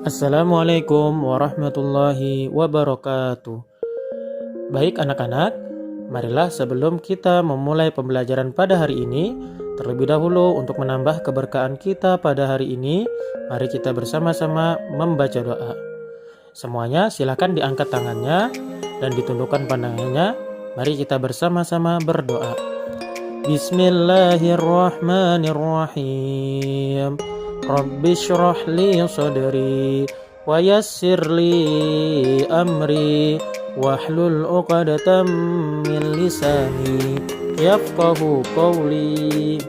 Assalamualaikum warahmatullahi wabarakatuh. Baik anak-anak, marilah sebelum kita memulai pembelajaran pada hari ini, terlebih dahulu untuk menambah keberkahan kita pada hari ini, mari kita bersama-sama membaca doa. Semuanya silakan diangkat tangannya dan ditundukkan pandangannya. Mari kita bersama-sama berdoa. Bismillahirrahmanirrahim. Rabbi syrah li sadri wa yassir li amri wahlul 'uqdatam min lisani yafqahu qawli.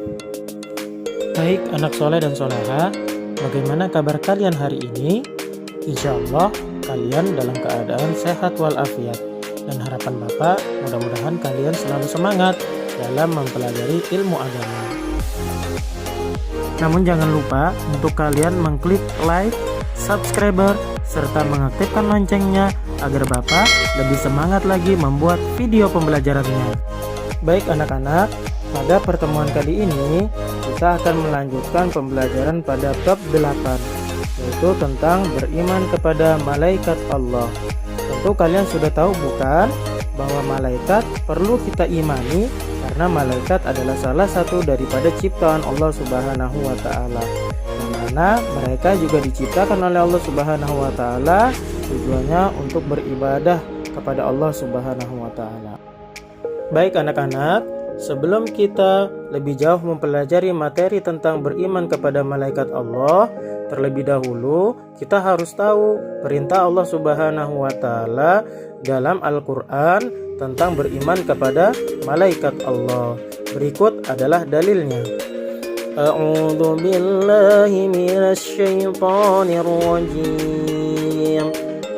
Baik anak soleh dan soleha, bagaimana kabar kalian hari ini? Insya Allah kalian dalam keadaan sehat walafiat, dan harapan Bapak mudah-mudahan kalian selalu semangat dalam mempelajari ilmu agama. Namun jangan lupa untuk kalian mengklik like, subscriber, serta mengaktifkan loncengnya agar Bapak lebih semangat lagi membuat video pembelajarannya. Baik anak-anak, pada pertemuan kali ini kita akan melanjutkan pembelajaran pada bab 8, yaitu tentang beriman kepada malaikat Allah. Tentu kalian sudah tahu bukan bahwa malaikat perlu kita imani, karena malaikat adalah salah satu daripada ciptaan Allah Subhanahu wa Ta'ala, yang mana mereka juga diciptakan oleh Allah Subhanahu wa Ta'ala tujuannya untuk beribadah kepada Allah Subhanahu wa Ta'ala. Baik anak-anak, sebelum kita lebih jauh mempelajari materi tentang beriman kepada malaikat Allah, terlebih dahulu kita harus tahu perintah Allah Subhanahu wa Ta'ala dalam Al-Quran tentang beriman kepada malaikat Allah. Berikut adalah dalilnya. A'udzu billahi minasy syaithanir rajim.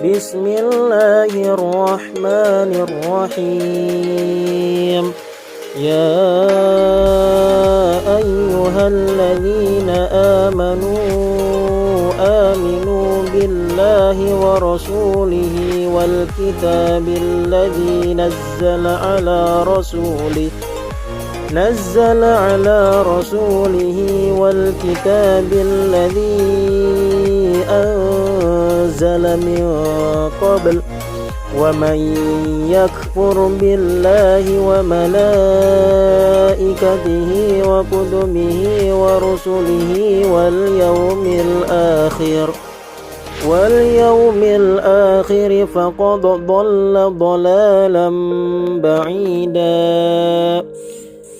Bismillahirrahmanirrahim. Ya ayyuhalladzina amanu aminu billahi wa rasulihi wal kitabil ladzi nazzala ala rasulihi wal kitabil ladzi anzala min qabl wa man yakfur billahi wa malaikatihi wa kutubihi wa rusulihi wal yawmil akhir faqad dhalla dhalalan ba'ida.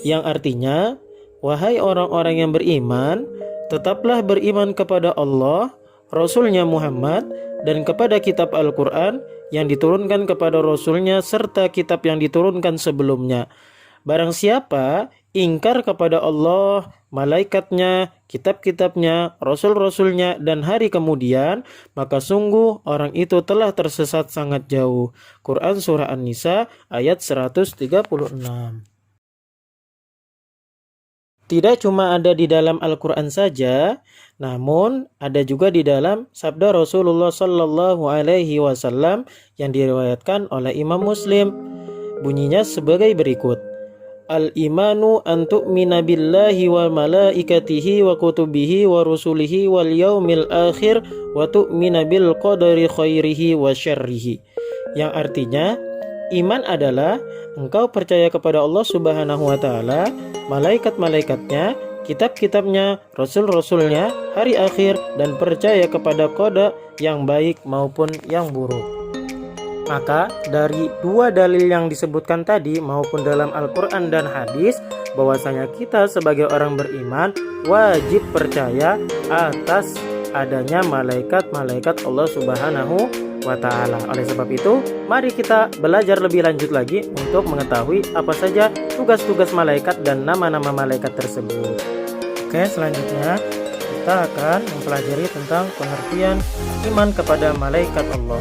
Yang artinya, wahai orang-orang yang beriman, tetaplah beriman kepada Allah, Rasulnya Muhammad, dan kepada kitab Al-Quran yang diturunkan kepada Rasulnya serta kitab yang diturunkan sebelumnya. Barang siapa ingkar kepada Allah, malaikatnya, kitab-kitabnya, rasul-rasulnya, dan hari kemudian, maka sungguh orang itu telah tersesat sangat jauh. Quran Surah An-Nisa ayat 136. Tidak cuma ada di dalam Al-Quran saja, namun ada juga di dalam sabda Rasulullah Sallallahu Alaihi Wasallam yang diriwayatkan oleh Imam Muslim. Bunyinya sebagai berikut. Al-imanu an tu'mina billahi wa malaikatihi wa kutubihi wa rusulihi wal yaumil akhir wa tu'mina bil qadari khairihi wa syarrihi. Yang artinya, iman adalah engkau percaya kepada Allah Subhanahu wa Ta'ala, malaikat-malaikatnya, kitab-kitabnya, rasul-rasulnya, hari akhir, dan percaya kepada qada yang baik maupun yang buruk. Maka dari dua dalil yang disebutkan tadi maupun dalam Al-Quran dan hadis, bahwasanya kita sebagai orang beriman wajib percaya atas adanya malaikat-malaikat Allah Subhanahu wa Ta'ala. Oleh sebab itu, mari kita belajar lebih lanjut lagi untuk mengetahui apa saja tugas-tugas malaikat dan nama-nama malaikat tersebut. Oke, selanjutnya kita akan mempelajari tentang pengertian iman kepada malaikat Allah.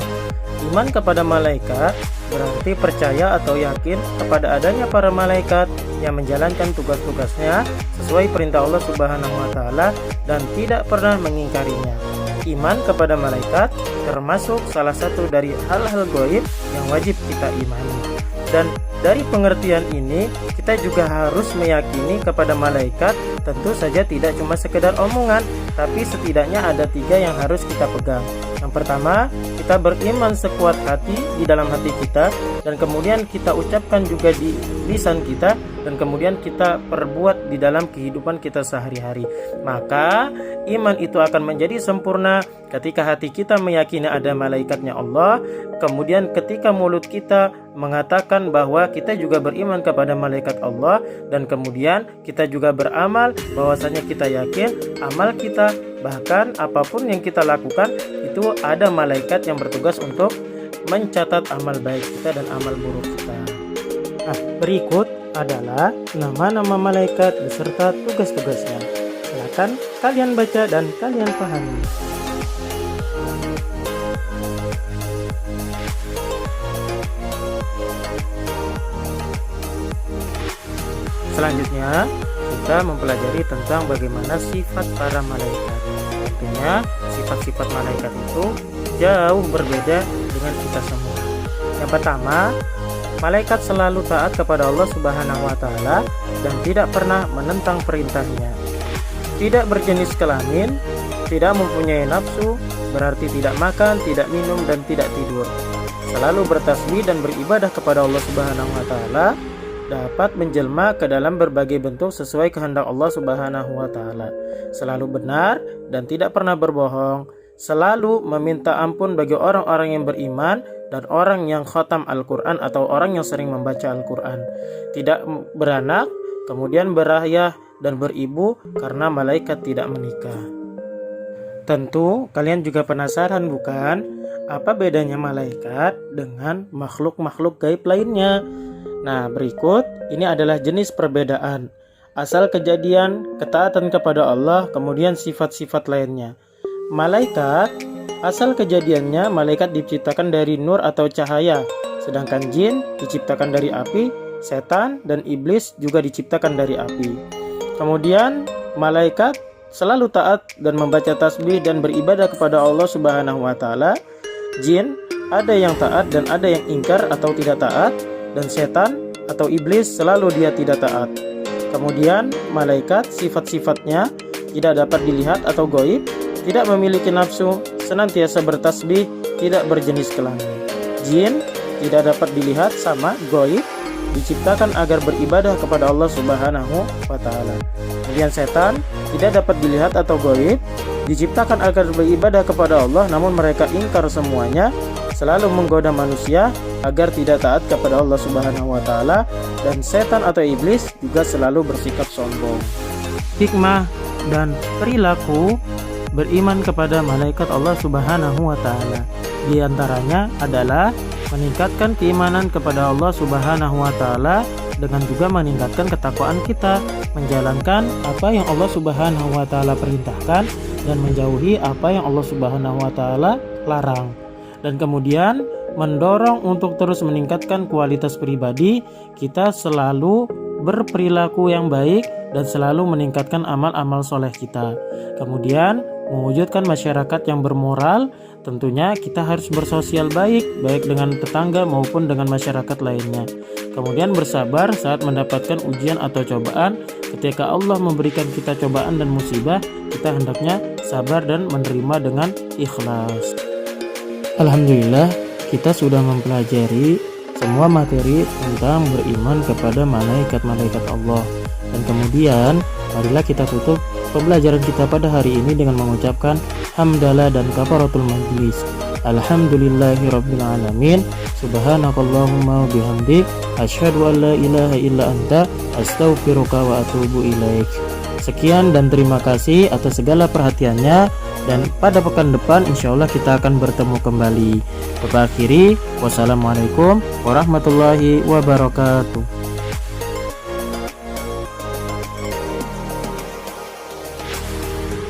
Iman kepada malaikat berarti percaya atau yakin kepada adanya para malaikat yang menjalankan tugas-tugasnya sesuai perintah Allah Subhanahu wa Ta'ala dan tidak pernah mengingkarinya. Iman kepada malaikat termasuk salah satu dari hal-hal gaib yang wajib kita imani. Dan dari pengertian ini kita juga harus meyakini kepada malaikat. Tentu saja tidak cuma sekedar omongan, tapi setidaknya ada 3 yang harus kita pegang. Yang pertama, kita beriman sekuat hati di dalam hati kita, dan kemudian kita ucapkan juga di lisan kita, dan kemudian kita perbuat di dalam kehidupan kita sehari-hari. Maka iman itu akan menjadi sempurna ketika hati kita meyakini ada malaikatnya Allah, kemudian ketika mulut kita mengatakan bahwa kita juga beriman kepada malaikat Allah, dan kemudian kita juga beramal bahwasanya kita yakin amal kita, bahkan apapun yang kita lakukan itu ada malaikat yang bertugas untuk mencatat amal baik kita dan amal buruk kita. Nah, berikut adalah nama-nama malaikat beserta tugas-tugasnya. Silakan kalian baca dan kalian pahami. Selanjutnya, kita mempelajari tentang bagaimana sifat para malaikat. Tentunya, sifat-sifat malaikat itu jauh berbeda dengan kita semua. Yang pertama, malaikat selalu taat kepada Allah Subhanahu wa Ta'ala dan tidak pernah menentang perintahnya. Tidak berjenis kelamin, tidak mempunyai nafsu, berarti tidak makan, tidak minum, dan tidak tidur. Selalu bertasbih dan beribadah kepada Allah Subhanahu wa Ta'ala, dapat menjelma ke dalam berbagai bentuk sesuai kehendak Allah Subhanahu wa Ta'ala. Selalu benar dan tidak pernah berbohong. Selalu meminta ampun bagi orang-orang yang beriman dan orang yang khatam Al-Quran atau orang yang sering membaca Al-Quran. Tidak beranak, kemudian berayah dan beribu karena malaikat tidak menikah. Tentu kalian juga penasaran bukan? Apa bedanya malaikat dengan makhluk-makhluk gaib lainnya? Nah, berikut ini adalah jenis perbedaan, asal kejadian, ketaatan kepada Allah, kemudian sifat-sifat lainnya. Malaikat, asal kejadiannya malaikat diciptakan dari nur atau cahaya, sedangkan jin diciptakan dari api, setan dan iblis juga diciptakan dari api. Kemudian malaikat selalu taat dan membaca tasbih dan beribadah kepada Allah Subhanahu wa Ta'ala. Jin ada yang taat dan ada yang ingkar atau tidak taat, dan setan atau iblis selalu dia tidak taat. Kemudian malaikat sifat-sifatnya tidak dapat dilihat atau goib, tidak memiliki nafsu, senantiasa bertasbih, tidak berjenis kelamin. Jin tidak dapat dilihat sama goib, diciptakan agar beribadah kepada Allah Subhanahu wa Ta'ala. Kemudian setan tidak dapat dilihat atau goib, diciptakan agar beribadah kepada Allah, namun mereka ingkar semuanya, selalu menggoda manusia agar tidak taat kepada Allah Subhanahu wa Ta'ala, dan setan atau iblis juga selalu bersikap sombong. Hikmah dan perilaku beriman kepada malaikat Allah Subhanahu wa Ta'ala. Di antaranya adalah meningkatkan keimanan kepada Allah Subhanahu wa Ta'ala dengan juga meningkatkan ketakwaan kita, menjalankan apa yang Allah Subhanahu wa Ta'ala perintahkan dan menjauhi apa yang Allah Subhanahu wa Ta'ala larang. Dan kemudian mendorong untuk terus meningkatkan kualitas pribadi, kita selalu berperilaku yang baik dan selalu meningkatkan amal-amal soleh kita. Kemudian mewujudkan masyarakat yang bermoral, tentunya kita harus bersosial baik dengan tetangga maupun dengan masyarakat lainnya. Kemudian bersabar saat mendapatkan ujian atau cobaan. Ketika Allah memberikan kita cobaan dan musibah, kita hendaknya sabar dan menerima dengan ikhlas. Alhamdulillah, kita sudah mempelajari semua materi tentang beriman kepada malaikat-malaikat Allah. Dan kemudian marilah kita tutup pembelajaran kita pada hari ini dengan mengucapkan hamdalah dan kafaratul majlis. Alhamdulillahirabbil alamin. Subhanakallahumma bihamdik asyhadu an la ilaha illa anta astaghfiruka wa atubu ilaik. Sekian dan terima kasih atas segala perhatiannya, dan pada pekan depan insyaallah kita akan bertemu kembali. Kita akhiri, wassalamualaikum warahmatullahi wabarakatuh.